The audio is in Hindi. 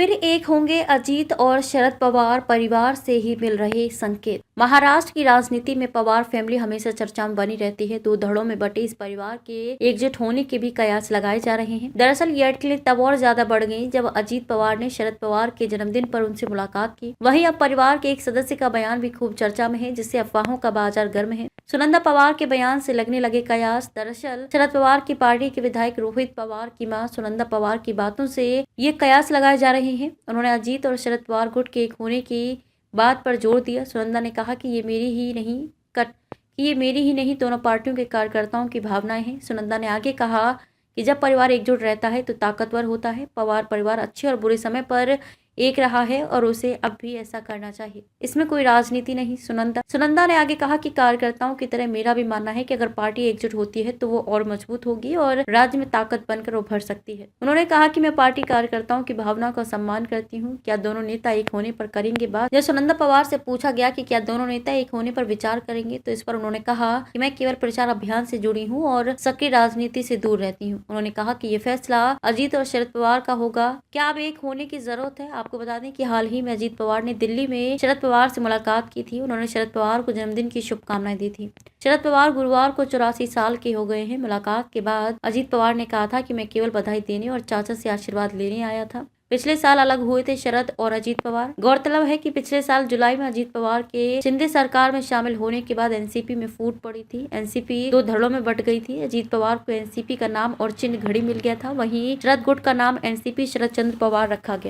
फिर एक होंगे अजीत और शरद पवार, परिवार से ही मिल रहे संकेत। महाराष्ट्र की राजनीति में पवार फैमिली हमेशा चर्चा में बनी रहती है। दो धड़ों में बटे इस परिवार के एकजुट होने के भी कयास लगाए जा रहे हैं। दरअसल ये अटकलें तब और ज्यादा बढ़ गई जब अजीत पवार ने शरद पवार के जन्मदिन पर उनसे मुलाकात की। वहीं अब परिवार के एक सदस्य का बयान भी खूब चर्चा में है, जिससे अफवाहों का बाजार गर्म है। सुनंदा पवार के बयान से लगने लगे कयास। दरअसल शरद पवार की पार्टी के विधायक रोहित पवार की मां सुनंदा पवार की बातों से ये कयास लगाए जा रहे हैं। उन्होंने अजीत और शरद पवार गुट के एक होने की बात पर जोर दिया। सुनंदा ने कहा कि ये मेरी ही नहीं दोनों पार्टियों के कार्यकर्ताओं की भावनाएं हैं। सुनंदा ने आगे कहा कि जब परिवार एकजुट रहता है तो ताकतवर होता है। पवार परिवार अच्छे और बुरे समय पर एक रहा है और उसे अब भी ऐसा करना चाहिए। इसमें कोई राजनीति नहीं। सुनंदा ने आगे कहा कि कार्यकर्ताओं की तरह मेरा भी मानना है कि अगर पार्टी एकजुट होती है तो वो और मजबूत होगी और राज्य में ताकत बनकर उभर सकती है। उन्होंने कहा कि मैं पार्टी कार्यकर्ताओं की भावना का सम्मान करती हूँ। क्या दोनों नेता एक होने पर करेंगे बात? जब सुनंदा पवार से पूछा गया कि क्या दोनों नेता एक होने पर विचार करेंगे तो इस पर उन्होंने कहा कि मैं केवल प्रचार अभियान से जुड़ी हूँ और सक्रिय राजनीति से दूर रहती हूँ। उन्होंने कहा कि ये फैसला अजीत और शरद पवार का होगा। क्या अब एक होने की जरूरत है? आपको बता दें कि हाल ही में अजीत पवार ने दिल्ली में शरद पवार से मुलाकात की थी। उन्होंने शरद पवार को जन्मदिन की शुभकामनाएं दी थी। शरद पवार गुरुवार को 84 साल के हो गए हैं। मुलाकात के बाद अजीत पवार ने कहा था कि मैं केवल बधाई देने और चाचा से आशीर्वाद लेने आया था। पिछले साल अलग हुए थे शरद और अजीत पवार। गौरतलब है कि पिछले साल जुलाई में अजीत पवार के शिंदे सरकार में शामिल होने के बाद एनसीपी में फूट पड़ी थी। एनसीपी दो धड़ों में बट गई थी। अजीत पवार को एनसीपी का नाम और चिन्ह घड़ी मिल गया था। वहीं शरद गुट का नाम एनसीपी शरद चंद्र पवार रखा गया।